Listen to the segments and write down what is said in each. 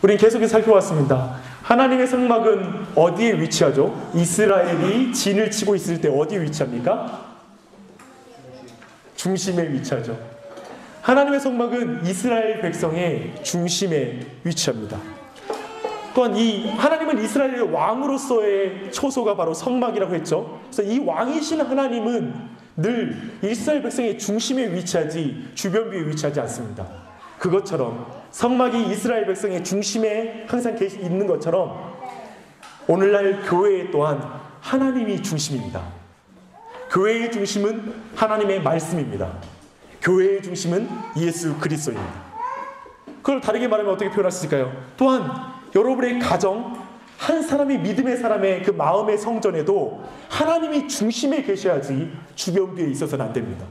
우린 계속해서 살펴봤습니다. 하나님의 성막은 어디에 위치하죠? 이스라엘이 진을 치고 있을 때 어디에 위치합니까? 중심에 위치하죠. 하나님의 성막은 이스라엘 백성의 중심에 위치합니다. 또한 이 하나님은 이스라엘의 왕으로서의 초소가 바로 성막이라고 했죠. 그래서 이 왕이신 하나님은 늘 이스라엘 백성의 중심에 위치하지 주변부에 위치하지 않습니다. 그것처럼 성막이 이스라엘 백성의 중심에 항상 있는 것처럼 오늘날 교회 또한 하나님이 중심입니다. 교회의 중심은 하나님의 말씀입니다. 교회의 중심은 예수 그리스도입니다. 그걸 다르게 말하면 어떻게 표현할 수 있을까요? 또한 여러분의 가정, 한 사람이 믿음의 사람의 그 마음의 성전에도 하나님이 중심에 계셔야지 주변부에 있어서는 안 됩니다.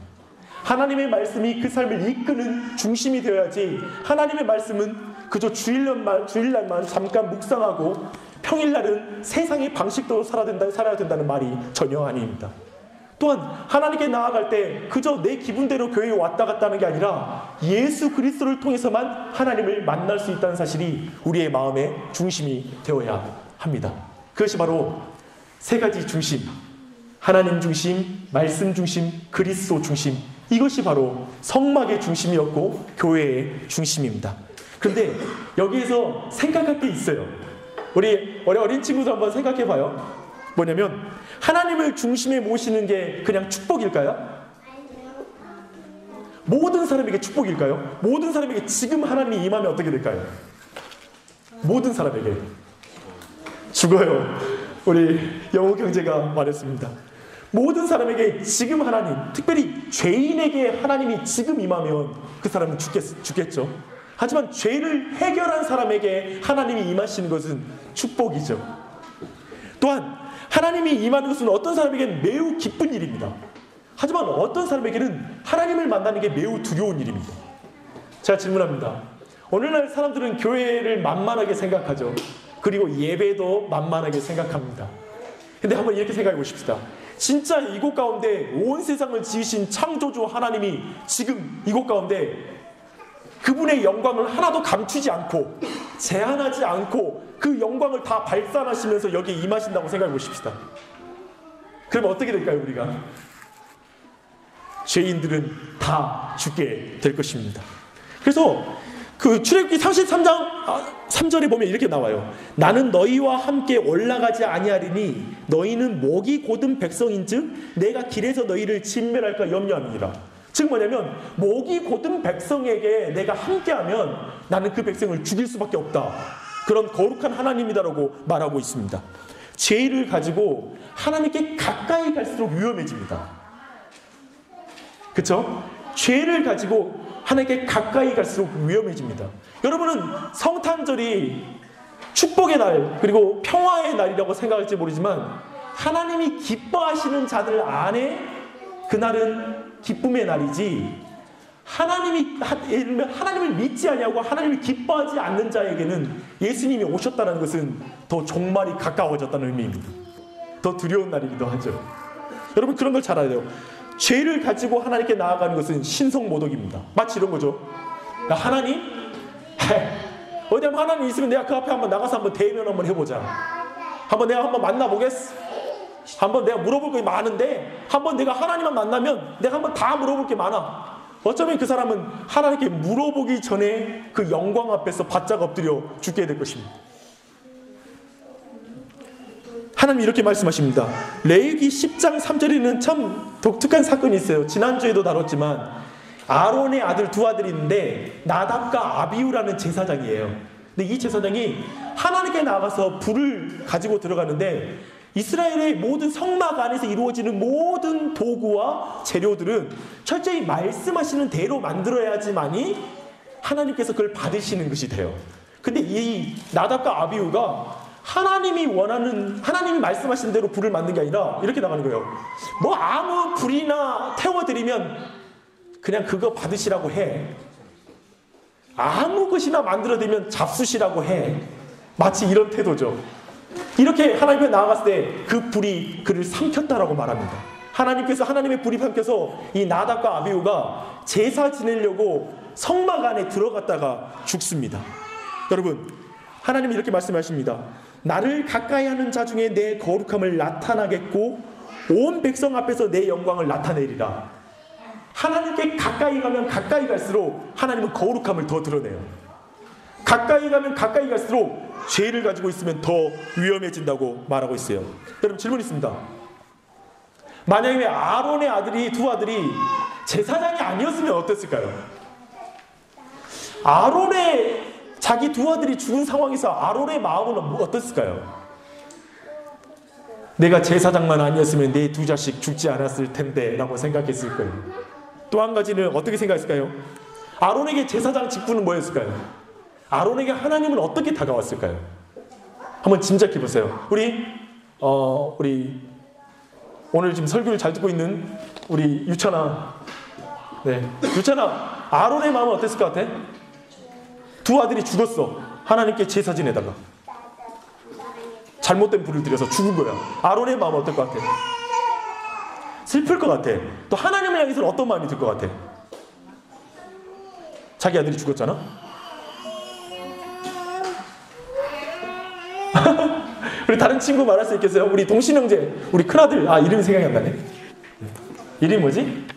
하나님의 말씀이 그 삶을 이끄는 중심이 되어야지 하나님의 말씀은 그저 주일날만 잠깐 묵상하고 평일날은 세상의 방식대로 살아야 된다는 말이 전혀 아닙니다. 또한 하나님께 나아갈 때 그저 내 기분대로 교회에 왔다 갔다 하는 게 아니라 예수 그리스도를 통해서만 하나님을 만날 수 있다는 사실이 우리의 마음의 중심이 되어야 합니다. 그것이 바로 세 가지 중심, 하나님 중심, 말씀 중심, 그리스도 중심, 이것이 바로 성막의 중심이었고 교회의 중심입니다. 그런데 여기에서 생각할 게 있어요. 우리 어린 친구들 한번 생각해 봐요. 뭐냐면 하나님을 중심에 모시는 게 그냥 축복일까요? 모든 사람에게 축복일까요? 모든 사람에게 지금 하나님이 임하면 어떻게 될까요? 모든 사람에게 죽어요. 우리 영욱 형제가 말했습니다. 모든 사람에게 지금 하나님, 특별히 죄인에게 하나님이 지금 임하면 그 사람은 죽겠죠. 하지만 죄를 해결한 사람에게 하나님이 임하시는 것은 축복이죠. 또한 하나님이 임하는 것은 어떤 사람에게는 매우 기쁜 일입니다. 하지만 어떤 사람에게는 하나님을 만나는 게 매우 두려운 일입니다. 제가 질문합니다. 오늘날 사람들은 교회를 만만하게 생각하죠. 그리고 예배도 만만하게 생각합니다. 근데 한번 이렇게 생각해 보십시다. 진짜 이곳 가운데 온 세상을 지으신 창조주 하나님이 지금 이곳 가운데 그분의 영광을 하나도 감추지 않고 제한하지 않고 그 영광을 다 발산하시면서 여기에 임하신다고 생각해 보십시다. 그러면 어떻게 될까요, 우리가? 죄인들은 다 죽게 될 것입니다. 그래서 그 출애굽기 33장 3절에 보면 이렇게 나와요. 나는 너희와 함께 올라가지 아니하리니 너희는 목이 곧은 백성인즉 내가 길에서 너희를 진멸할까 염려함이니라. 즉 뭐냐면 목이 곧은 백성에게 내가 함께하면 나는 그 백성을 죽일 수밖에 없다. 그런 거룩한 하나님이다라고 말하고 있습니다. 죄를 가지고 하나님께 가까이 갈수록 위험해집니다. 그렇죠? 죄를 가지고 하나님께 가까이 갈수록 위험해집니다. 여러분은 성탄절이 축복의 날 그리고 평화의 날이라고 생각할지 모르지만 하나님이 기뻐하시는 자들 안에 그날은 기쁨의 날이지 하나님을 믿지 아니하고 하나님을 기뻐하지 않는 자에게는 예수님이 오셨다는 것은 더 종말이 가까워졌다는 의미입니다. 더 두려운 날이기도 하죠. 여러분 그런 걸 잘 알아요. 죄를 가지고 하나님께 나아가는 것은 신성모독입니다. 마치 이런 거죠. 하나님? 어디 한번 하나님 있으면 내가 그 앞에 한번 나가서 한번 대면 한번 해보자. 내가 한번 만나보겠어. 한번 내가 물어볼 게 많은데 한번 내가 하나님만 만나면 내가 한번 다 물어볼 게 많아. 어쩌면 그 사람은 하나님께 물어보기 전에 그 영광 앞에서 바짝 엎드려 죽게 될 것입니다. 하나님이 이렇게 말씀하십니다. 레위기 10장 3절에는 참 독특한 사건이 있어요. 지난주에도 다뤘지만 아론의 아들 두 아들이 있는데 나답과 아비후라는 제사장이에요. 근데 이 제사장이 하나님께 나가서 불을 가지고 들어가는데 이스라엘의 모든 성막 안에서 이루어지는 모든 도구와 재료들은 철저히 말씀하시는 대로 만들어야지만이 하나님께서 그걸 받으시는 것이 돼요. 근데 이 나답과 아비후가 하나님이 말씀하신 대로 불을 만든 게 아니라 이렇게 나가는 거예요. 뭐 아무 불이나 태워드리면 그냥 그거 받으시라고 해. 아무 것이나 만들어드리면 잡수시라고 해. 마치 이런 태도죠. 이렇게 하나님께 나아갔을 때 그 불이 그를 삼켰다라고 말합니다. 하나님께서 하나님의 불이 삼켜서 이 나답과 아비후가 제사 지내려고 성막 안에 들어갔다가 죽습니다. 여러분 하나님이 이렇게 말씀하십니다. 나를 가까이 하는 자 중에 내 거룩함을 나타나겠고 온 백성 앞에서 내 영광을 나타내리라. 하나님께 가까이 가면 가까이 갈수록 하나님은 거룩함을 더 드러내요. 가까이 가면 가까이 갈수록 죄를 가지고 있으면 더 위험해진다고 말하고 있어요. 여러분, 질문 있습니다. 만약에 아론의 아들이, 두 아들이 제사장이 아니었으면 어땠을까요? 아론의 자기 두 아들이 죽은 상황에서 아론의 마음은 어땠을까요? 내가 제사장만 아니었으면 내 두 자식 죽지 않았을 텐데 라고 생각했을 거예요. 또 한 가지는 어떻게 생각했을까요? 아론에게 제사장 직분은 뭐였을까요? 아론에게 하나님은 어떻게 다가왔을까요? 한번 짐작해 보세요. 우리 오늘 지금 설교를 잘 듣고 있는 우리 유찬아, 유찬아, 아론의 마음은 어땠을 것 같아? 두 아들이 죽었어. 하나님께 제사 지내다가 잘못된 불을 들여서 죽은 거야. 아론의 마음은 어떨 것 같아? 슬플 것 같아. 또 하나님을 향해서는 어떤 마음이 들 것 같아? 자기 아들이 죽었잖아. 우리 다른 친구 말할 수 있겠어요? 우리 동신형제, 우리 큰아들, 이름이 생각이 안 나네. 이름이 뭐지?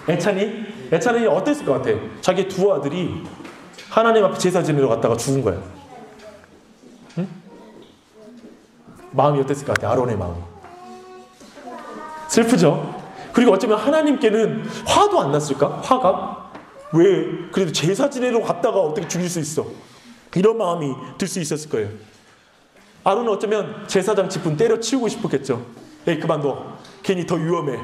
애찬이? 애찬이 어땠을 것 같아? 자기 두 아들이 하나님 앞에 제사 지내러 갔다가 죽은 거야. 응? 마음이 어땠을 것 같아? 아론의 마음. 슬프죠? 그리고 어쩌면 하나님께는 화도 안 났을까? 화가? 왜 그래도 제사 지내러 갔다가 어떻게 죽일 수 있어? 이런 마음이 들 수 있었을 거예요. 아론은 어쩌면 제사장 직분 때려치우고 싶었겠죠. 에이, 그만둬. 괜히 더 위험해.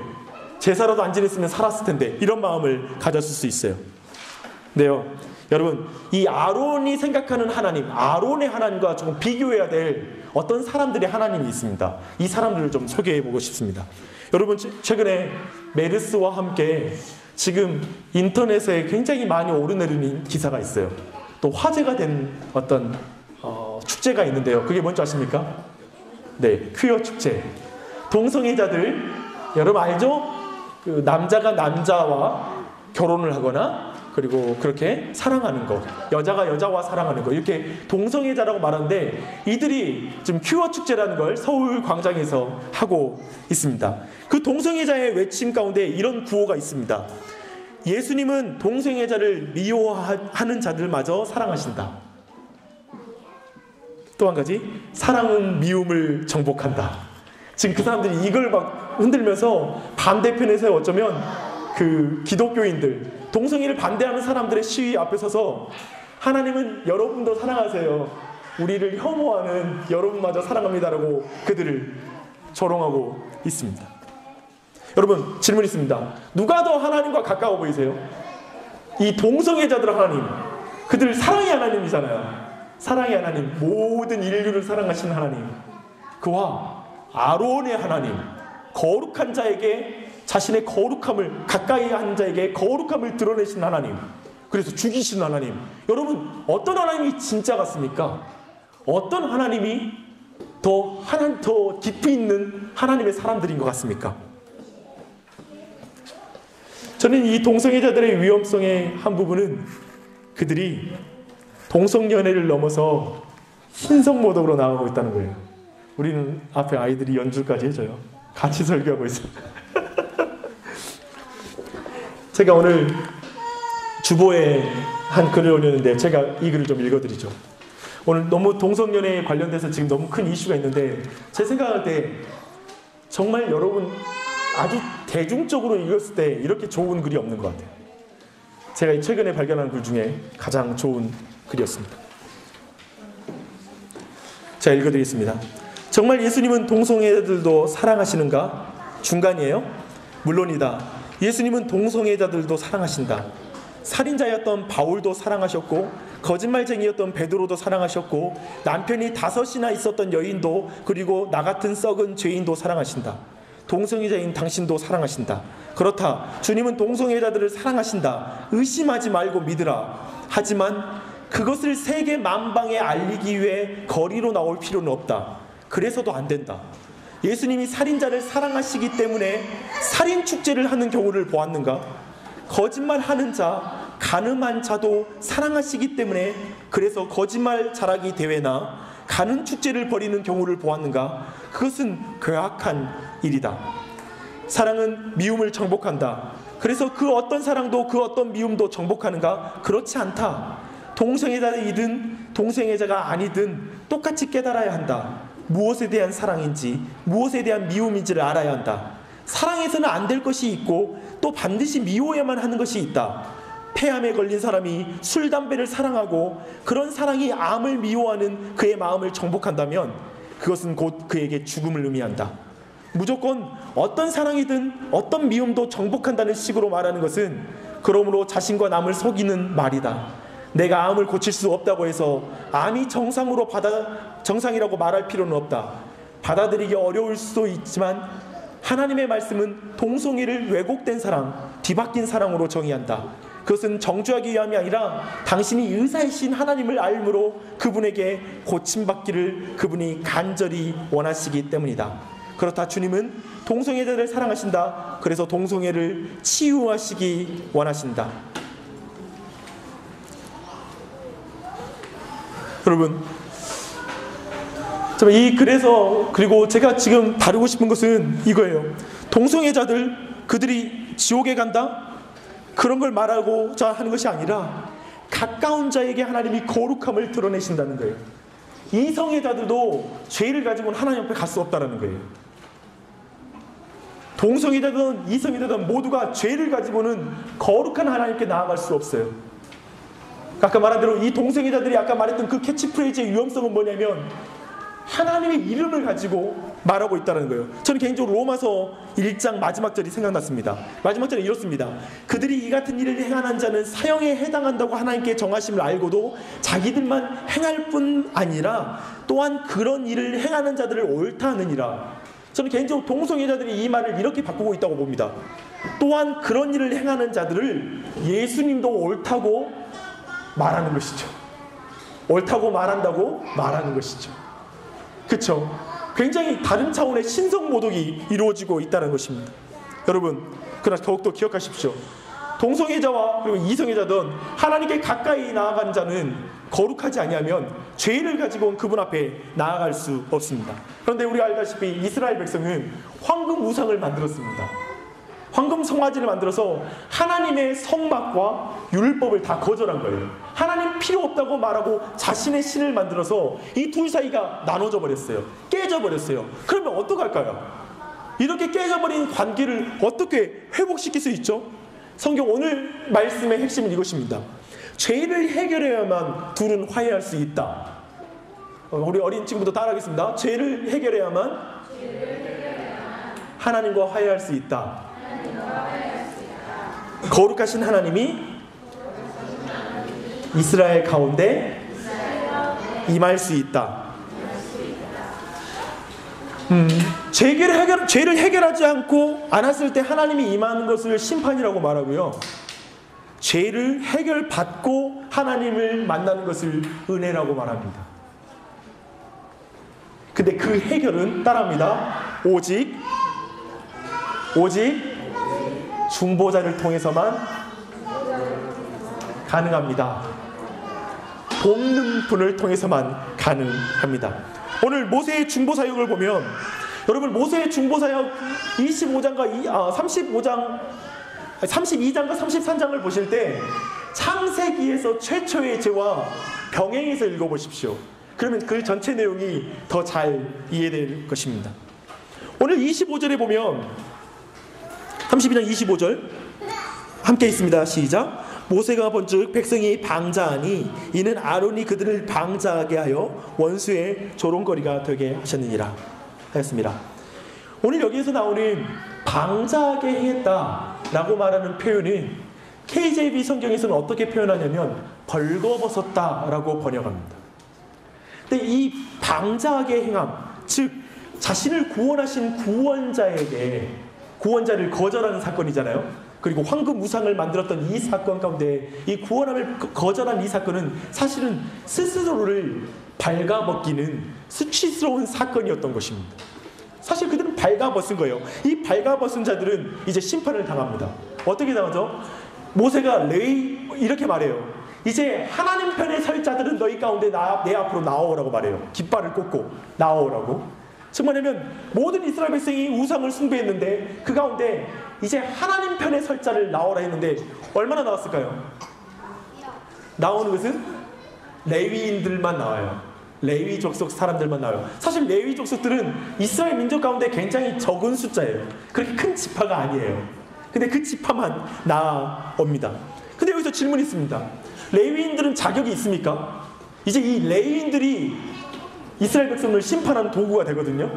제사라도 안 지냈으면 살았을 텐데. 이런 마음을 가졌을 수 있어요. 네요. 여러분, 이 아론이 생각하는 하나님, 아론의 하나님과 조금 비교해야 될 어떤 사람들의 하나님이 있습니다. 이 사람들을 좀 소개해보고 싶습니다. 여러분, 최근에 메르스와 함께 지금 인터넷에 굉장히 많이 오르내리는 기사가 있어요. 또 화제가 된 어떤 축제가 있는데요. 그게 뭔지 아십니까? 네, 퀴어 축제. 동성애자들, 여러분 알죠? 그 남자가 남자와 결혼을 하거나 그리고 그렇게 사랑하는 거, 여자가 여자와 사랑하는 거, 이렇게 동성애자라고 말하는데 이들이 지금 퀴어 축제라는 걸 서울 광장에서 하고 있습니다. 그 동성애자의 외침 가운데 이런 구호가 있습니다. 예수님은 동성애자를 미워하는 자들마저 사랑하신다. 또 한 가지, 사랑은 미움을 정복한다. 지금 그 사람들이 이걸 막 흔들면서 반대편에서 어쩌면 그 기독교인들, 동성애를 반대하는 사람들의 시위 앞에 서서 하나님은 여러분도 사랑하세요. 우리를 혐오하는 여러분마저 사랑합니다라고 그들을 조롱하고 있습니다. 여러분, 질문 있습니다. 누가 더 하나님과 가까워 보이세요? 이 동성애자들 하나님, 그들 사랑의 하나님이잖아요. 사랑의 하나님, 모든 인류를 사랑하시는 하나님, 그와 아론의 하나님, 거룩한 자에게 자신의 거룩함을, 가까이 한 자에게 거룩함을 드러내신 하나님, 그래서 죽이신 하나님. 여러분, 어떤 하나님이 진짜 같습니까? 어떤 하나님이 더 깊이 있는 하나님의 사람들인 것 같습니까? 저는 이 동성애자들의 위험성의 한 부분은 그들이 동성연애를 넘어서 신성모독으로 나아가고 있다는 거예요. 우리는 앞에 아이들이 연주까지 해줘요. 같이 설교하고 있어요. 제가 오늘 주보에 한 글을 올렸는데 제가 이 글을 좀 읽어드리죠. 오늘 너무 동성연애에 관련돼서 지금 너무 큰 이슈가 있는데 제 생각할 때 정말 여러분 아주 대중적으로 읽었을 때 이렇게 좋은 글이 없는 것 같아요. 제가 최근에 발견한 글 중에 가장 좋은 글이었습니다. 제가 읽어드리겠습니다. 정말 예수님은 동성애자들도 사랑하시는가? 중간이에요. 물론이다. 예수님은 동성애자들도 사랑하신다. 살인자였던 바울도 사랑하셨고 거짓말쟁이였던 베드로도 사랑하셨고 남편이 5이나 있었던 여인도 그리고 나 같은 썩은 죄인도 사랑하신다. 동성애자인 당신도 사랑하신다. 그렇다. 주님은 동성애자들을 사랑하신다. 의심하지 말고 믿으라. 하지만 그것을 세계 만방에 알리기 위해 거리로 나올 필요는 없다. 그래서도 안 된다. 예수님이 살인자를 사랑하시기 때문에 살인 축제를 하는 경우를 보았는가? 거짓말하는 자, 가늠한 자도 사랑하시기 때문에 그래서 거짓말 잘하기 대회나 가는 축제를 벌이는 경우를 보았는가? 그것은 괴악한 일이다. 사랑은 미움을 정복한다. 그래서 그 어떤 사랑도 그 어떤 미움도 정복하는가? 그렇지 않다. 동성애자이든 동성애자가 아니든 똑같이 깨달아야 한다. 무엇에 대한 사랑인지 무엇에 대한 미움인지를 알아야 한다. 사랑해서는 안 될 것이 있고 또 반드시 미워야만 하는 것이 있다. 폐암에 걸린 사람이 술, 담배를 사랑하고 그런 사랑이 암을 미워하는 그의 마음을 정복한다면 그것은 곧 그에게 죽음을 의미한다. 무조건 어떤 사랑이든 어떤 미움도 정복한다는 식으로 말하는 것은 그러므로 자신과 남을 속이는 말이다. 내가 암을 고칠 수 없다고 해서 암이 정상이라고 말할 필요는 없다. 받아들이기 어려울 수도 있지만 하나님의 말씀은 동성애를 왜곡된 사랑, 뒤바뀐 사랑으로 정의한다. 그것은 정죄하기 위함이 아니라 당신이 의사이신 하나님을 알므로 그분에게 고침받기를 그분이 간절히 원하시기 때문이다. 그렇다. 주님은 동성애자를 사랑하신다. 그래서 동성애를 치유하시기 원하신다. 여러분, 그래서 그리고 제가 지금 다루고 싶은 것은 이거예요. 동성애자들 그들이 지옥에 간다? 그런 걸 말하고자 하는 것이 아니라 가까운 자에게 하나님이 거룩함을 드러내신다는 거예요. 이성애자들도 죄를 가지고는 하나님 앞에 갈 수 없다는 거예요. 동성애자든 이성애자든 모두가 죄를 가지고는 거룩한 하나님께 나아갈 수 없어요. 아까 말한 대로 이 동성애자들이 아까 말했던 그 캐치프레이즈의 위험성은 뭐냐면 하나님의 이름을 가지고 말하고 있다는 거예요. 저는 개인적으로 로마서 1장 마지막 절이 생각났습니다. 마지막 절에 이렇습니다. 그들이 이 같은 일을 행하는 자는 사형에 해당한다고 하나님께 정하심을 알고도 자기들만 행할 뿐 아니라 또한 그런 일을 행하는 자들을 옳다 하느니라. 저는 개인적으로 동성애자들이 이 말을 이렇게 바꾸고 있다고 봅니다. 또한 그런 일을 행하는 자들을 예수님도 옳다고 말하는 것이죠. 옳다고 말한다고 말하는 것이죠. 그렇죠? 굉장히 다른 차원의 신성 모독이 이루어지고 있다는 것입니다. 여러분, 그러나 더욱더 기억하십시오. 동성애자와 그리고 이성애자든 하나님께 가까이 나아간 자는 거룩하지 아니하면 죄를 가지고 그분 앞에 나아갈 수 없습니다. 그런데 우리가 알다시피 이스라엘 백성은 황금 우상을 만들었습니다. 황금 송아지를 만들어서 하나님의 성막과 율법을 다 거절한 거예요. 하나님 필요 없다고 말하고 자신의 신을 만들어서 이 둘 사이가 나눠져 버렸어요. 깨져 버렸어요. 그러면 어떡할까요? 이렇게 깨져버린 관계를 어떻게 회복시킬 수 있죠? 성경 오늘 말씀의 핵심은 이것입니다. 죄를 해결해야만 둘은 화해할 수 있다. 우리 어린 친구도 따라하겠습니다. 죄를 해결해야만 하나님과 화해할 수 있다. 거룩하신 하나님이 이스라엘 가운데 임할 수 있다. 죄를 해결하지 않고 않았을 때 하나님이 임하는 것을 심판이라고 말하고요. 죄를 해결받고 하나님을 만나는 것을 은혜라고 말합니다. 근데 그 해결은 따라합니다. 오직 중보자를 통해서만 가능합니다. 돕는 분을 통해서만 가능합니다. 오늘 모세의 중보 사역을 보면 여러분 모세의 중보 사역 32장과 33장을 보실 때 창세기에서 최초의 죄와 병행해서 읽어보십시오. 그러면 그 전체 내용이 더 잘 이해될 것입니다. 오늘 25절에 보면 32장 25절 함께 있습니다. 시작. 모세가 본즉 백성이 방자하니 이는 아론이 그들을 방자하게 하여 원수의 조롱거리가 되게 하셨느니라 하였습니다. 오늘 여기에서 나오는 방자하게 했다라고 말하는 표현은 KJV 성경에서는 어떻게 표현하냐면 벌거벗었다라고 번역합니다. 근데 이 방자하게 행함, 즉 자신을 구원하신 구원자를 거절하는 사건이잖아요. 그리고 황금 우상을 만들었던 이 사건 가운데 이 구원함을 거절한 이 사건은 사실은 스스로를 발가벗기는 수치스러운 사건이었던 것입니다. 사실 그들은 발가벗은 거예요. 이 발가벗은 자들은 이제 심판을 당합니다. 어떻게 당하죠? 모세가 레위 이렇게 말해요. 이제 하나님 편에 설 자들은 너희 가운데 내 앞으로 나오라고 말해요. 깃발을 꽂고 나오라고. 즉 뭐냐면 모든 이스라엘 백성이 우상을 숭배했는데 그 가운데 이제 하나님 편에 설 자를 나오라 했는데 얼마나 나왔을까요? 나오는 것은 레위인들만 나와요. 레위 족속 사람들만 나와요. 사실 레위 족속들은 이스라엘 민족 가운데 굉장히 적은 숫자예요. 그렇게 큰 지파가 아니에요. 근데 그 지파만 나옵니다. 근데 여기서 질문이 있습니다. 레위인들은 자격이 있습니까? 이제 이 레위인들이 이스라엘 백성을 심판하는 도구가 되거든요.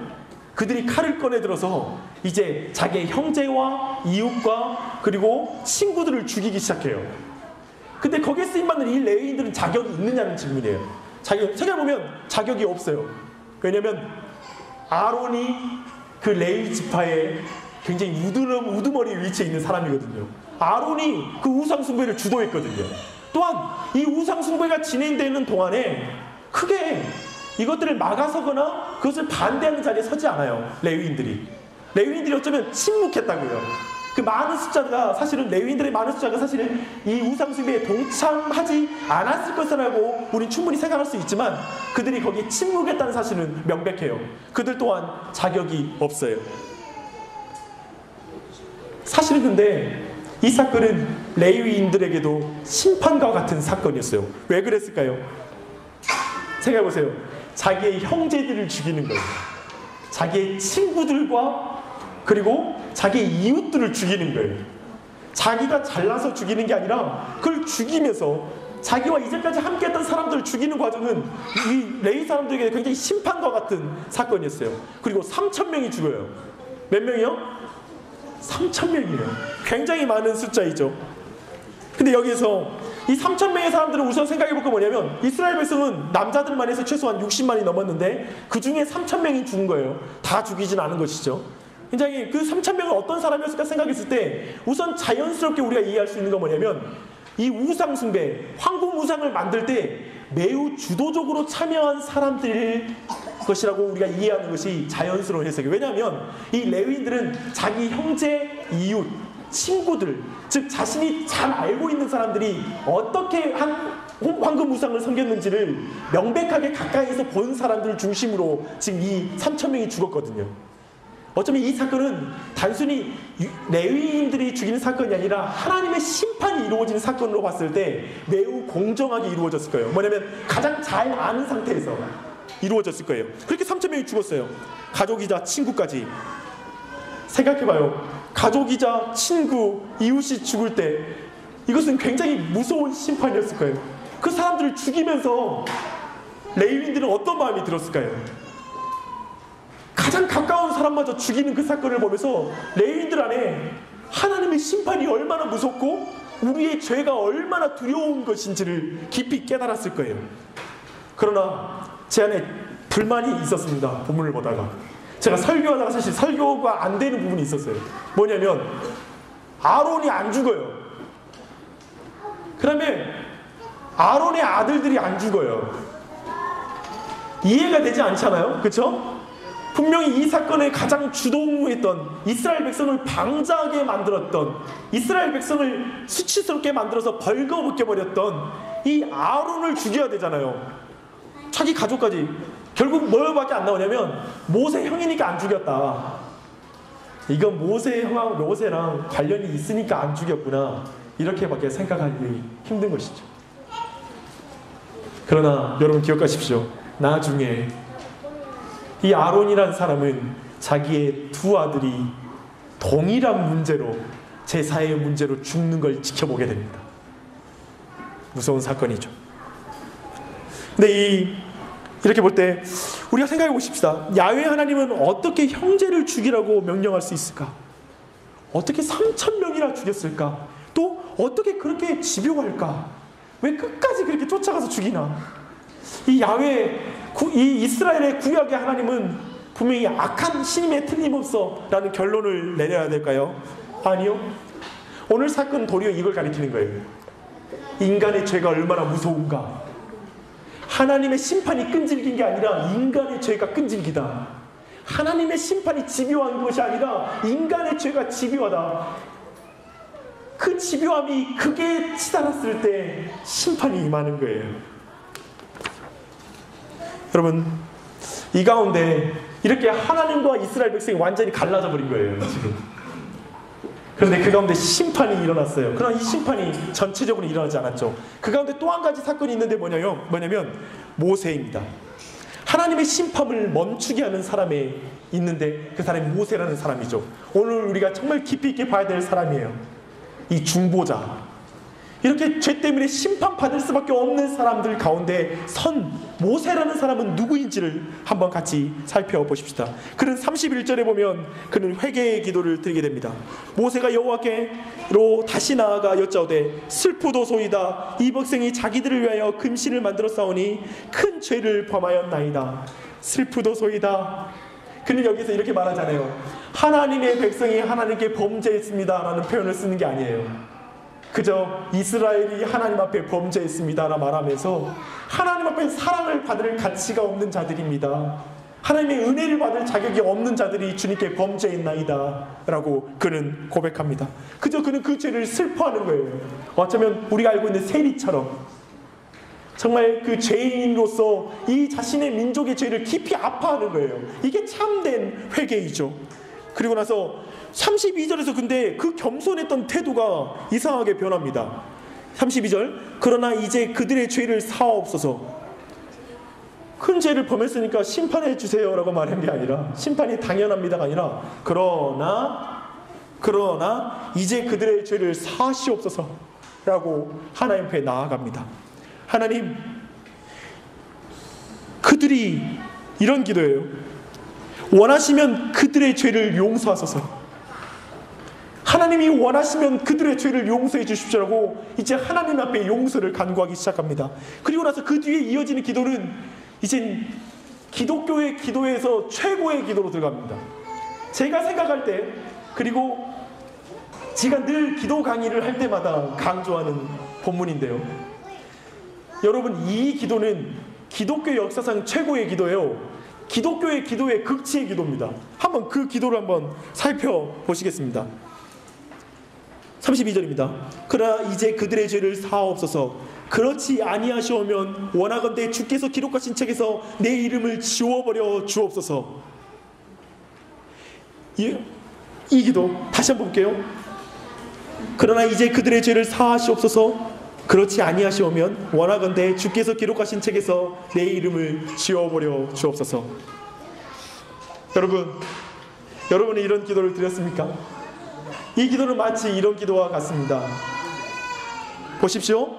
그들이 칼을 꺼내 들어서 이제 자기의 형제와 이웃과 그리고 친구들을 죽이기 시작해요. 근데 거기에 쓰임받는 이 레위인들은 자격이 있느냐는 질문이에요. 생각해보면 자격이 없어요. 왜냐면 아론이 그 레위 지파에 굉장히 우두머리 위치에 있는 사람이거든요. 아론이 그 우상숭배를 주도했거든요. 또한 이 우상숭배가 진행되는 동안에 크게 이것들을 막아서거나 그것을 반대하는 자리에 서지 않아요. 레위인들이 어쩌면 침묵했다고요. 그 많은 숫자가 사실은 레위인들의 많은 숫자가 사실은 이 우상숭배에 동참하지 않았을 것이라고 우린 충분히 생각할 수 있지만 그들이 거기에 침묵했다는 사실은 명백해요. 그들 또한 자격이 없어요. 사실은 근데 이 사건은 레위인들에게도 심판과 같은 사건이었어요. 왜 그랬을까요? 생각해보세요. 자기의 형제들을 죽이는 거예요. 자기의 친구들과 그리고 자기의 이웃들을 죽이는 거예요. 자기가 잘나서 죽이는 게 아니라 그걸 죽이면서 자기와 이제까지 함께했던 사람들을 죽이는 과정은 이 레위 사람들에게 굉장히 심판과 같은 사건이었어요. 그리고 3,000명이 죽어요. 몇 명이요? 3,000명이에요. 굉장히 많은 숫자이죠. 근데 여기에서 이 3,000명의 사람들은 우선 생각해볼 거 뭐냐면 이스라엘 백성은 남자들만 해서 최소한 60만이 넘었는데 그 중에 3,000명이 죽은 거예요. 다 죽이진 않은 것이죠. 굉장히 그 3,000명은 어떤 사람이었을까 생각했을 때 우선 자연스럽게 우리가 이해할 수 있는 건 뭐냐면 이 우상 숭배, 황금 우상을 만들 때 매우 주도적으로 참여한 사람들일 것이라고 우리가 이해하는 것이 자연스러운 해석이에요. 왜냐하면 이 레위인들은 자기 형제, 이웃, 친구들, 즉 자신이 잘 알고 있는 사람들이 어떻게 황금 우상을 섬겼는지를 명백하게 가까이에서 본 사람들을 중심으로 지금 이 3,000명이 죽었거든요. 어쩌면 이 사건은 단순히 레위인들이 죽이는 사건이 아니라 하나님의 심판이 이루어지는 사건으로 봤을 때 매우 공정하게 이루어졌을 거예요. 뭐냐면 가장 잘 아는 상태에서 이루어졌을 거예요. 그렇게 3,000명이 죽었어요. 가족이자 친구까지. 생각해봐요. 가족이자 친구, 이웃이 죽을 때 이것은 굉장히 무서운 심판이었을 거예요. 그 사람들을 죽이면서 레위인들은 어떤 마음이 들었을까요? 가장 가까운 사람마저 죽이는 그 사건을 보면서 레위인들 안에 하나님의 심판이 얼마나 무섭고 우리의 죄가 얼마나 두려운 것인지를 깊이 깨달았을 거예요. 그러나 제 안에 불만이 있었습니다. 본문을 보다가 제가 설교하다가 사실 설교가 안 되는 부분이 있었어요. 뭐냐면 아론이 안 죽어요. 그 다음에 아론의 아들들이 안 죽어요. 이해가 되지 않잖아요. 그렇죠? 분명히 이 사건에 가장 주동했던 이스라엘 백성을 방자하게 만들었던 이스라엘 백성을 수치스럽게 만들어서 벌거벗게 버렸던 이 아론을 죽여야 되잖아요. 자기 가족까지. 결국 뭐밖에 안 나오냐면 모세 형이니까 안 죽였다. 이건 모세 형하고 모세랑 관련이 있으니까 안 죽였구나. 이렇게밖에 생각하기 힘든 것이죠. 그러나 여러분 기억하십시오. 나중에 이 아론이라는 사람은 자기의 두 아들이 동일한 문제로 제사의 문제로 죽는 걸 지켜보게 됩니다. 무서운 사건이죠. 근데 이렇게 볼 때 우리가 생각해 보십시다. 야훼 하나님은 어떻게 형제를 죽이라고 명령할 수 있을까? 어떻게 3,000명이나 죽였을까? 또 어떻게 그렇게 집요할까? 왜 끝까지 그렇게 쫓아가서 죽이나? 이 이스라엘의 구약의 하나님은 분명히 악한 신임에 틀림없어라는 결론을 내려야 될까요? 아니요. 오늘 사건은 도리어 이걸 가리키는 거예요. 인간의 죄가 얼마나 무서운가. 하나님의 심판이 끈질긴 게 아니라 인간의 죄가 끈질기다. 하나님의 심판이 집요한 것이 아니라 인간의 죄가 집요하다. 그 집요함이 극에 치달았을 때 심판이 임하는 거예요. 여러분, 이 가운데 이렇게 하나님과 이스라엘 백성이 완전히 갈라져 버린 거예요, 지금. 그런데 그 가운데 심판이 일어났어요. 그러나 이 심판이 전체적으로 일어나지 않았죠. 그 가운데 또 한 가지 사건이 있는데 뭐냐면 모세입니다. 하나님의 심판을 멈추게 하는 사람이 있는데 그 사람이 모세라는 사람이죠. 오늘 우리가 정말 깊이 있게 봐야 될 사람이에요. 이 중보자. 이렇게 죄 때문에 심판받을 수밖에 없는 사람들 가운데 선 모세라는 사람은 누구인지를 한번 같이 살펴보십시다. 그는 31절에 보면 그는 회개의 기도를 드리게 됩니다. 모세가 여호와께로 다시 나아가 여짜오되 슬프도소이다. 이 백성이 자기들을 위하여 금신을 만들어 싸우니 큰 죄를 범하였나이다. 슬프도소이다. 그는 여기서 이렇게 말하잖아요. 하나님의 백성이 하나님께 범죄했습니다 라는 표현을 쓰는 게 아니에요. 그저 이스라엘이 하나님 앞에 범죄했습니다라 말하면서 하나님 앞에 사랑을 받을 가치가 없는 자들입니다. 하나님의 은혜를 받을 자격이 없는 자들이 주님께 범죄했나이다 라고 그는 고백합니다. 그저 그는 그 죄를 슬퍼하는 거예요. 어쩌면 우리가 알고 있는 세리처럼 정말 그 죄인으로서 이 자신의 민족의 죄를 깊이 아파하는 거예요. 이게 참된 회개이죠. 그리고 나서 32절에서 근데 그 겸손했던 태도가 이상하게 변합니다. 32절 그러나 이제 그들의 죄를 사하옵소서. 큰 죄를 범했으니까 심판해 주세요 라고 말한 게 아니라 심판이 당연합니다가 아니라 그러나 이제 그들의 죄를 사하시옵소서 라고 하나님 앞에 나아갑니다. 하나님, 그들이 이런 기도예요. 원하시면 그들의 죄를 용서하소서. 하나님이 원하시면 그들의 죄를 용서해 주십시오라고 이제 하나님 앞에 용서를 간구하기 시작합니다. 그리고 나서 그 뒤에 이어지는 기도는 이젠 기독교의 기도에서 최고의 기도로 들어갑니다. 제가 생각할 때, 그리고 제가 늘 기도 강의를 할 때마다 강조하는 본문인데요. 여러분, 이 기도는 기독교 역사상 최고의 기도예요. 기독교의 기도의 극치의 기도입니다. 한번 그 기도를 한번 살펴보시겠습니다. 32절입니다. 그러나 이제 그들의 죄를 사하옵소서. 그렇지 아니하시오면 원하건대 주께서 기록하신 책에서 내 이름을 지워버려 주옵소서. 이 기도 다시 한번 볼게요. 그러나 이제 그들의 죄를 사하시옵소서. 그렇지 아니하시오면 원하건대 주께서 기록하신 책에서 내 이름을 지워버려 주옵소서. 여러분은 이런 기도를 드렸습니까? 이 기도는 마치 이런 기도와 같습니다. 보십시오.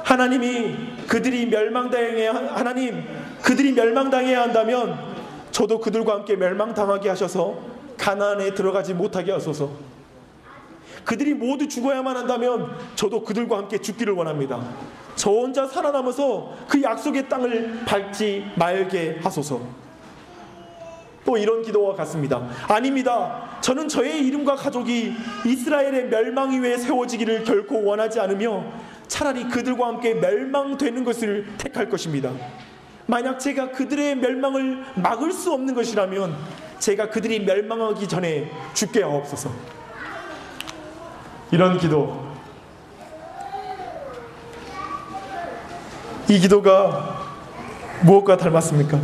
하나님이 그들이 멸망당해야 한다면 저도 그들과 함께 멸망당하게 하셔서 가나안에 들어가지 못하게 하소서. 그들이 모두 죽어야만 한다면 저도 그들과 함께 죽기를 원합니다. 저 혼자 살아남아서 그 약속의 땅을 밟지 말게 하소서. 또 이런 기도와 같습니다. 아닙니다. 저는 저의 이름과 가족이 이스라엘의 멸망 위에 세워지기를 결코 원하지 않으며 차라리 그들과 함께 멸망되는 것을 택할 것입니다. 만약 제가 그들의 멸망을 막을 수 없는 것이라면 제가 그들이 멸망하기 전에 죽게 하옵소서. 이런 기도. 이 기도가 무엇과 닮았습니까?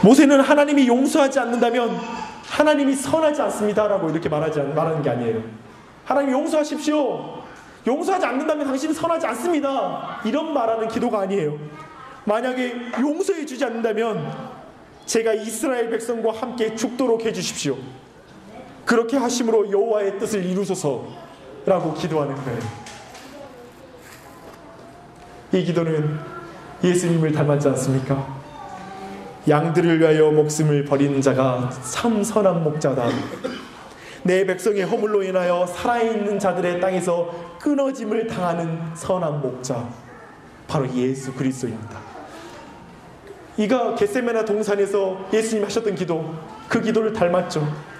모세는 하나님이 용서하지 않는다면 하나님이 선하지 않습니다라고 이렇게 말하는 게 아니에요. 하나님 용서하십시오. 용서하지 않는다면 당신은 선하지 않습니다. 이런 말하는 기도가 아니에요. 만약에 용서해 주지 않는다면 제가 이스라엘 백성과 함께 죽도록 해주십시오. 그렇게 하심으로 여호와의 뜻을 이루소서라고 기도하는 거예요. 이 기도는 예수님을 닮았지 않습니까? 양들을 위하여 목숨을 버리는 자가 참 선한 목자다. 내 백성의 허물로 인하여 살아있는 자들의 땅에서 끊어짐을 당하는 선한 목자, 바로 예수 그리스도입니다. 이가 겟세마네 동산에서 예수님이 하셨던 기도, 그 기도를 닮았죠.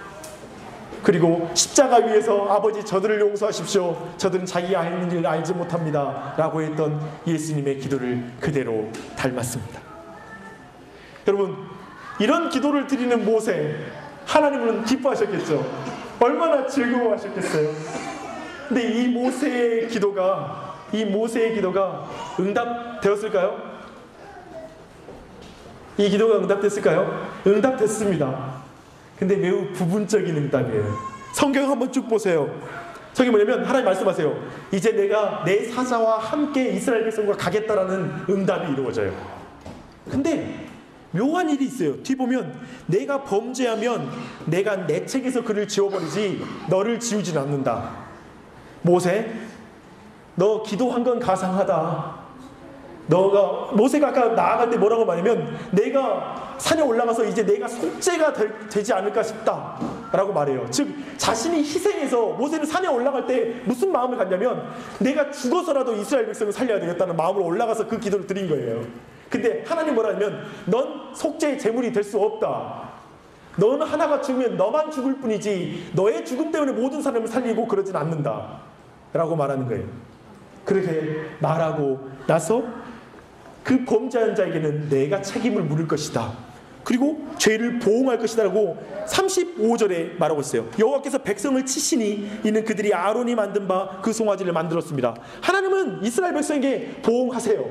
그리고 십자가 위에서 아버지 저들을 용서하십시오. 저들은 자기가 하는 일을 알지 못합니다 라고 했던 예수님의 기도를 그대로 닮았습니다. 여러분, 이런 기도를 드리는 모세, 하나님은 기뻐하셨겠죠. 얼마나 즐거워하셨겠어요. 근데 이 모세의 기도가 응답되었을까요? 이 기도가 응답됐을까요? 응답됐습니다. 근데 매우 부분적인 응답이에요. 성경 한번 쭉 보세요. 저게 뭐냐면 하나님 말씀하세요. 이제 내가 내 사자와 함께 이스라엘 백성과 가겠다라는 응답이 이루어져요. 근데 묘한 일이 있어요. 뒤 보면 내가 범죄하면 내가 내 책에서 그를 지워버리지 너를 지우진 않는다. 모세, 너 기도한 건 가상하다. 모세가 아까 나아갈 때 뭐라고 말하냐면 내가 산에 올라가서 이제 내가 속죄가 되지 않을까 싶다 라고 말해요. 즉 자신이 희생해서 모세는 산에 올라갈 때 무슨 마음을 갖냐면 내가 죽어서라도 이스라엘 백성을 살려야 되겠다는 마음으로 올라가서 그 기도를 드린 거예요. 근데 하나님 뭐라 하면 넌 속죄의 제물이 될 수 없다. 너는 하나가 죽으면 너만 죽을 뿐이지 너의 죽음 때문에 모든 사람을 살리고 그러진 않는다 라고 말하는 거예요. 그렇게 말하고 나서 그 범죄한 자에게는 내가 책임을 물을 것이다. 그리고 죄를 보응할 것이다 라고 35절에 말하고 있어요. 여호와께서 백성을 치시니 이는 그들이 아론이 만든 바 그 송아지를 만들었습니다. 하나님은 이스라엘 백성에게 보응하세요.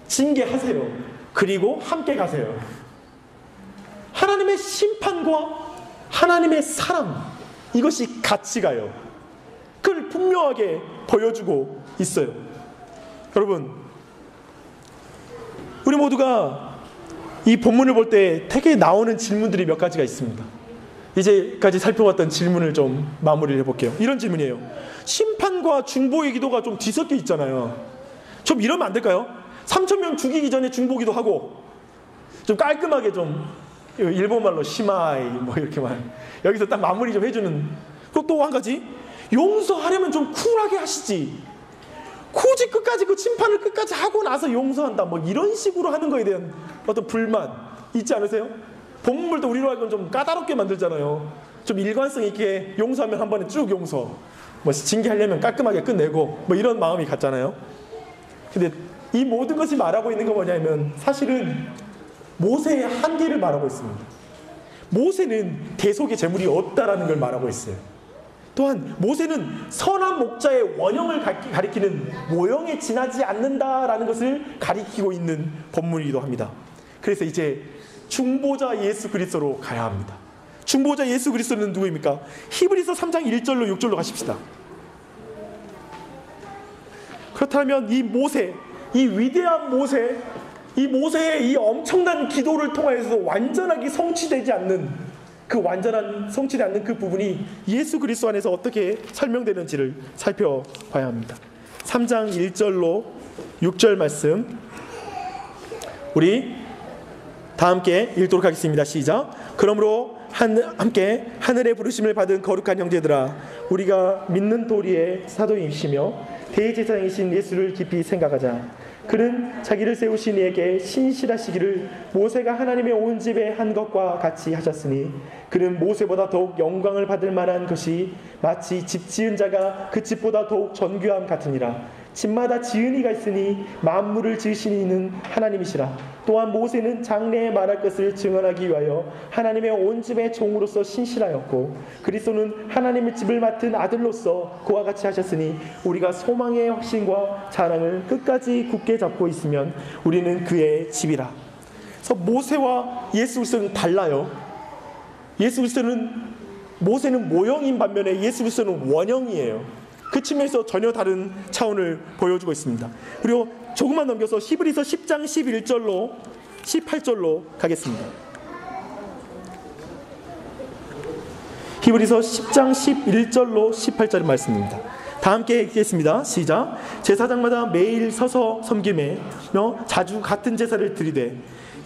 징계하세요. 그리고 함께 가세요. 하나님의 심판과 하나님의 사랑, 이것이 같이 가요. 그걸 분명하게 보여주고 있어요. 여러분, 우리 모두가 이 본문을 볼 때 되게 나오는 질문들이 몇 가지가 있습니다. 이제까지 살펴봤던 질문을 좀 마무리를 해볼게요. 이런 질문이에요. 심판과 중보의 기도가 좀 뒤섞여 있잖아요. 좀 이러면 안 될까요? 3,000명 죽이기 전에 중보기도 하고 좀 깔끔하게 좀 일본말로 시마이 뭐 이렇게 말 여기서 딱 마무리 좀 해주는. 또 한 가지, 용서하려면 좀 쿨하게 하시지. 굳이 끝까지 그 심판을 끝까지 하고 나서 용서한다 뭐 이런 식으로 하는 거에 대한 어떤 불만 있지 않으세요? 본문도 우리로 하여금 좀 까다롭게 만들잖아요. 좀 일관성 있게 용서하면 한 번에 쭉 용서, 뭐 징계하려면 깔끔하게 끝내고 뭐 이런 마음이 같잖아요. 근데 이 모든 것이 말하고 있는 거 뭐냐면 사실은 모세의 한계를 말하고 있습니다. 모세는 대속의 제물이 없다라는 걸 말하고 있어요. 또한 모세는 선한 목자의 원형을 가리키는 모형에 지나지 않는다라는 것을 가리키고 있는 본문이기도 합니다. 그래서 이제 중보자 예수 그리스도로 가야 합니다. 중보자 예수 그리스도는 누구입니까? 히브리서 3장 1절로 6절로 가십시다. 그렇다면 이 모세, 이 위대한 모세, 이 모세의 이 엄청난 기도를 통해서 완전하게 성취되지 않는 성취되지 않는 그 부분이 예수 그리스도 안에서 어떻게 설명되는지를 살펴봐야 합니다. 3장 1절로 6절 말씀 우리 다 함께 읽도록 하겠습니다. 시작. 그러므로 함께 하늘의 부르심을 받은 거룩한 형제들아, 우리가 믿는 도리의 사도이시며 대제사장이신 예수를 깊이 생각하자. 그는 자기를 세우신 이에게 신실하시기를 모세가 하나님의 온 집에 한 것과 같이 하셨으니 그는 모세보다 더욱 영광을 받을 만한 것이 마치 집 지은 자가 그 집보다 더욱 존귀함 같으니라. 집마다 지은 이가 있으니 만물을 지으신 이는 하나님이시라. 또한 모세는 장래에 말할 것을 증언하기 위하여 하나님의 온 집의 종으로서 신실하였고 그리스도는 하나님의 집을 맡은 아들로서 그와 같이 하셨으니 우리가 소망의 확신과 자랑을 끝까지 굳게 잡고 있으면 우리는 그의 집이라. 그래서 모세와 예수 그리스도는 달라요. 모세는 모형인 반면에 예수 그리스도는 원형이에요. 그 측면에서 전혀 다른 차원을 보여주고 있습니다. 그리고 조금만 넘겨서 히브리서 10장 11절로 18절로 가겠습니다. 히브리서 10장 11절로 18절 말씀입니다. 다 함께 읽겠습니다. 시작. 제사장마다 매일 서서 섬기며 자주 같은 제사를 드리되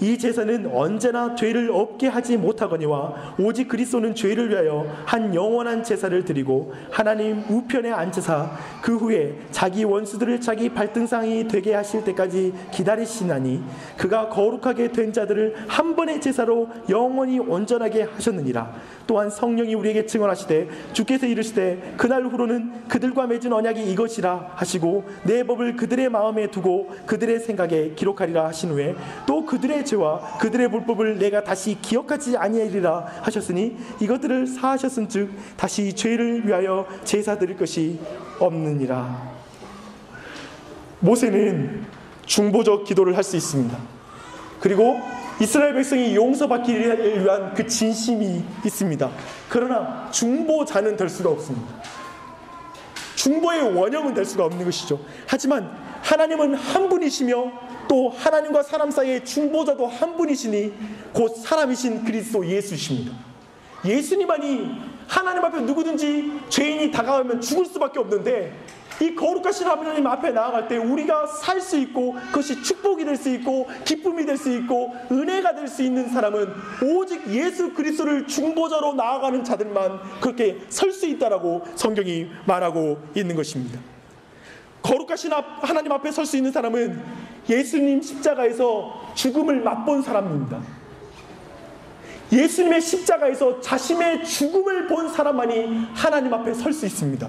이 제사는 언제나 죄를 없게 하지 못하거니와 오직 그리스도는 죄를 위하여 한 영원한 제사를 드리고 하나님 우편에 앉으사 그 후에 자기 원수들을 자기 발등상이 되게 하실 때까지 기다리시나니 그가 거룩하게 된 자들을 한 번의 제사로 영원히 온전하게 하셨느니라. 또한 성령이 우리에게 증언하시되 주께서 이르시되 그날 후로는 그들과 맺은 언약이 이것이라 하시고 내 법을 그들의 마음에 두고 그들의 생각에 기록하리라 하신 후에 또 그들의 죄와 그들의 불법을 내가 다시 기억하지 아니하리라 하셨으니 이것들을 사하셨은즉 다시 죄를 위하여 제사 드릴 것이 없느니라. 모세는 중보적 기도를 할 수 있습니다. 그리고 이스라엘 백성이 용서받기를 위한 그 진심이 있습니다. 그러나 중보자는 될 수가 없습니다. 중보의 원형은 될 수가 없는 것이죠. 하지만 하나님은 한 분이시며 또 하나님과 사람 사이의 중보자도 한 분이시니 곧 사람이신 그리스도 예수이십니다. 예수님만이 하나님 앞에 누구든지 죄인이 다가오면 죽을 수밖에 없는데, 이 거룩하신 하나님 앞에 나아갈 때 우리가 살 수 있고 그것이 축복이 될 수 있고 기쁨이 될 수 있고 은혜가 될 수 있는 사람은 오직 예수 그리스도를 중보자로 나아가는 자들만 그렇게 설 수 있다라고 성경이 말하고 있는 것입니다. 거룩하신 하나님 앞에 설 수 있는 사람은 예수님 십자가에서 죽음을 맛본 사람입니다. 예수님의 십자가에서 자신의 죽음을 본 사람만이 하나님 앞에 설 수 있습니다.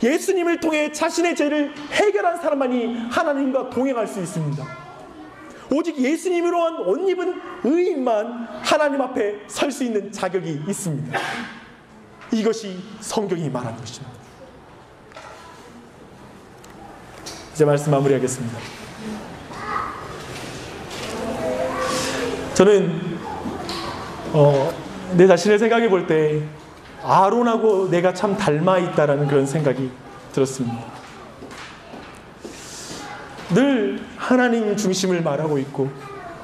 예수님을 통해 자신의 죄를 해결한 사람만이 하나님과 동행할 수 있습니다. 오직 예수님으로 한 옷 입은 의인만 하나님 앞에 설 수 있는 자격이 있습니다. 이것이 성경이 말하는 것입니다. 이제 말씀 마무리하겠습니다. 저는 내 자신을 생각해 볼 때 아론하고 내가 참 닮아 있다라는 그런 생각이 들었습니다. 늘 하나님 중심을 말하고 있고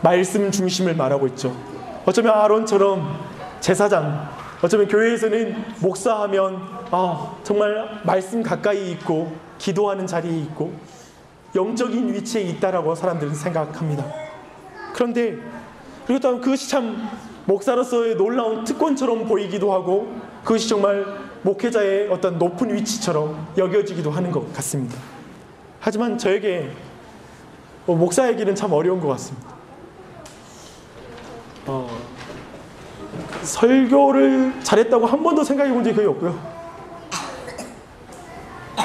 말씀 중심을 말하고 있죠. 어쩌면 아론처럼 제사장, 어쩌면 교회에서는 목사하면 정말 말씀 가까이 있고 기도하는 자리에 있고 영적인 위치에 있다라고 사람들은 생각합니다. 그런데 그렇다면 그것이 참 목사로서의 놀라운 특권처럼 보이기도 하고 그것이 정말 목회자의 어떤 높은 위치처럼 여겨지기도 하는 것 같습니다. 하지만 저에게 목사의 길은 참 어려운 것 같습니다. 설교를 잘했다고 한 번도 생각해 본 적이 거의 없고요.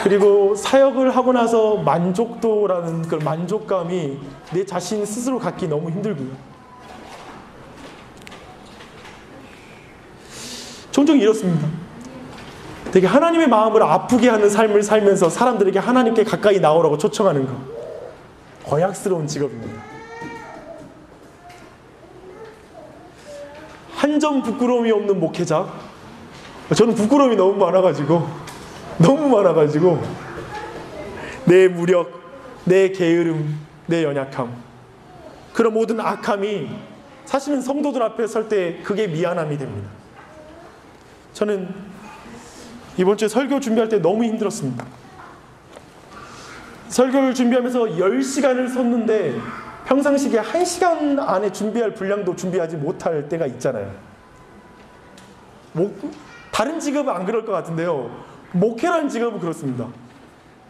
그리고 사역을 하고 나서 만족도라는 그 만족감이 내 자신 스스로 갖기 너무 힘들고요. 종종 이렇습니다. 되게 하나님의 마음을 아프게 하는 삶을 살면서 사람들에게 하나님께 가까이 나오라고 초청하는 것, 고약스러운 직업입니다. 한 점 부끄러움이 없는 목회자. 저는 부끄러움이 너무 많아가지고 내 무력, 내 게으름, 내 연약함, 그런 모든 악함이 사실은 성도들 앞에 설 때 그게 미안함이 됩니다. 저는 이번 주에 설교 준비할 때 너무 힘들었습니다. 설교를 준비하면서 10시간을 섰는데 평상시에 1시간 안에 준비할 분량도 준비하지 못할 때가 있잖아요. 다른 직업은 안 그럴 것 같은데요. 목회라는 직업은 그렇습니다.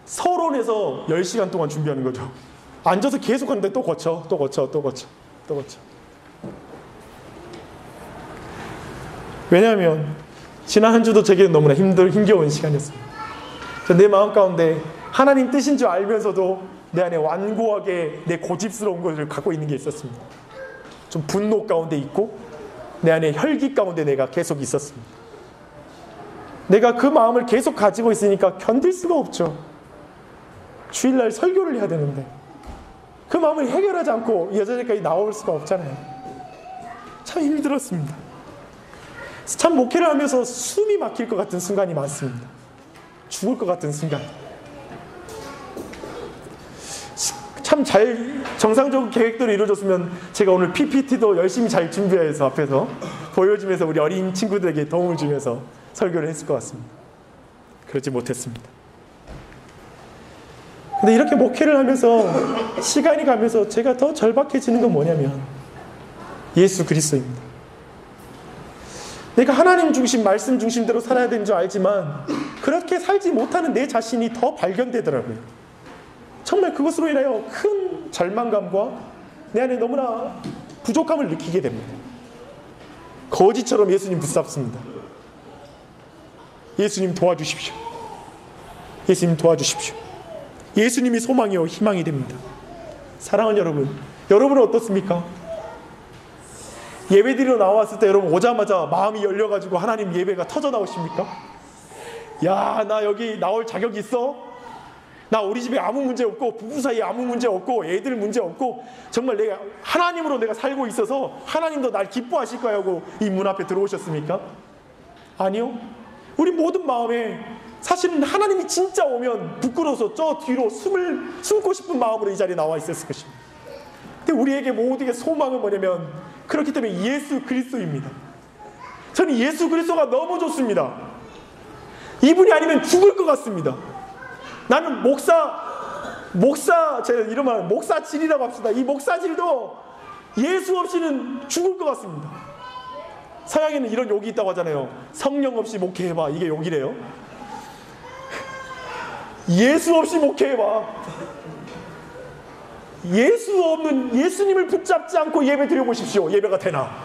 서론에서 10시간 동안 준비하는 거죠. 앉아서 계속 하는데 또 고쳐. 왜냐하면 지난 한 주도 제게 너무나 힘겨운 시간이었습니다. 내 마음 가운데 하나님 뜻인 줄 알면서도 내 안에 완고하게 내 고집스러운 것을 갖고 있는 게 있었습니다. 좀 분노 가운데 있고 내 안에 혈기 가운데 내가 계속 있었습니다. 내가 그 마음을 계속 가지고 있으니까 견딜 수가 없죠. 주일날 설교를 해야 되는데 그 마음을 해결하지 않고 이 여자들까지 나올 수가 없잖아요. 참 힘들었습니다. 참 목회를 하면서 숨이 막힐 것 같은 순간이 많습니다. 죽을 것 같은 순간. 참 잘 정상적인 계획대로 이루어졌으면 제가 오늘 PPT도 열심히 잘 준비해서 앞에서 보여주면서 우리 어린 친구들에게 도움을 주면서 설교를 했을 것 같습니다. 그러지 못했습니다. 근데 이렇게 목회를 하면서 시간이 가면서 제가 더 절박해지는 건 뭐냐면 예수 그리스도입니다. 내가 하나님 중심, 말씀 중심대로 살아야 되는 줄 알지만 그렇게 살지 못하는 내 자신이 더 발견되더라고요. 정말 그것으로 인하여 큰 절망감과 내 안에 너무나 부족함을 느끼게 됩니다. 거지처럼 예수님 붙잡습니다. 예수님 도와주십시오. 예수님 도와주십시오. 예수님이 소망이요 희망이 됩니다. 사랑하는 여러분, 여러분은 어떻습니까? 예배드리러 나왔을 때 여러분 오자마자 마음이 열려가지고 하나님 예배가 터져 나오십니까? 야, 나 여기 나올 자격 있어? 나 우리 집에 아무 문제 없고 부부 사이에 아무 문제 없고 애들 문제 없고 정말 내가 하나님으로 내가 살고 있어서 하나님도 날 기뻐하실 거야 하고 이 문 앞에 들어오셨습니까? 아니요. 우리 모든 마음에 사실은 하나님이 진짜 오면 부끄러워서 저 뒤로 숨고 싶은 마음으로 이 자리에 나와 있었을 것입니다. 근데 우리에게 모두에게 소망은 뭐냐면 그렇기 때문에 예수 그리스도입니다. 저는 예수 그리스도가 너무 좋습니다. 이분이 아니면 죽을 것 같습니다. 나는 제가 이런 말 목사질이라고 합시다. 이 목사질도 예수 없이는 죽을 것 같습니다. 서양에는 이런 욕이 있다고 하잖아요. 성령 없이 목회해봐. 이게 욕이래요. 예수 없이 목회해봐. 예수 없는 예수님을 붙잡지 않고 예배 드려보십시오. 예배가 되나?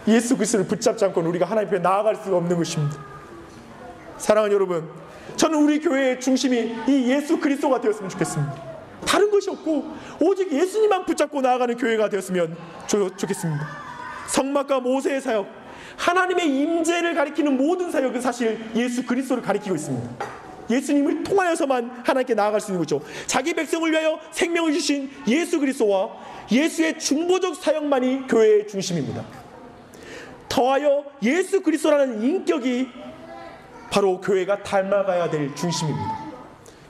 예수 그리스도를 붙잡지 않고는 우리가 하나님 앞에 나아갈 수가 없는 것입니다. 사랑하는 여러분, 저는 우리 교회의 중심이 이 예수 그리스도가 되었으면 좋겠습니다. 다른 것이 없고 오직 예수님만 붙잡고 나아가는 교회가 되었으면 좋겠습니다. 성막과 모세의 사역, 하나님의 임재를 가리키는 모든 사역은 사실 예수 그리스도를 가리키고 있습니다. 예수님을 통하여서만 하나님께 나아갈 수 있는 거죠. 자기 백성을 위하여 생명을 주신 예수 그리스도와 예수의 중보적 사역만이 교회의 중심입니다. 더하여 예수 그리스도라는 인격이 바로 교회가 닮아가야 될 중심입니다.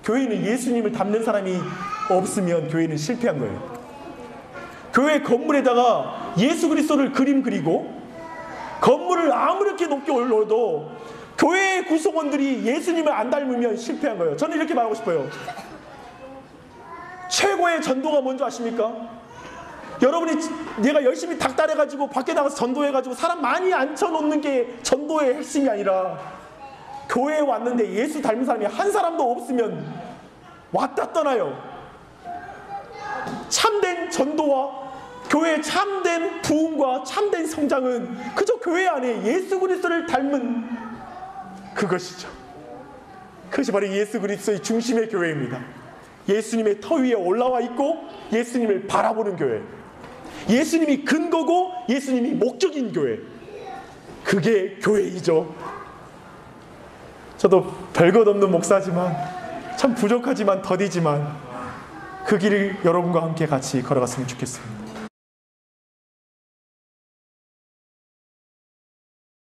교회는 예수님을 닮는 사람이 없으면 교회는 실패한 거예요. 교회 건물에다가 예수 그리스도를 그림 그리고 건물을 아무렇게 높게 올려도 교회의 구성원들이 예수님을 안 닮으면 실패한 거예요. 저는 이렇게 말하고 싶어요. 최고의 전도가 뭔지 아십니까? 여러분이 내가 열심히 닥달해가지고 밖에 나가서 전도해가지고 사람 많이 앉혀놓는 게 전도의 핵심이 아니라 교회에 왔는데 예수 닮은 사람이 한 사람도 없으면 왔다 떠나요. 참된 전도와 교회의 참된 부흥과 참된 성장은 그저 교회 안에 예수 그리스도를 닮은 그것이죠. 그것이 바로 예수 그리스도의 중심의 교회입니다. 예수님의 터 위에 올라와 있고 예수님을 바라보는 교회, 예수님이 근거고 예수님이 목적인 교회, 그게 교회이죠. 저도 별것 없는 목사지만 참 부족하지만 더디지만 그 길을 여러분과 함께 같이 걸어갔으면 좋겠습니다.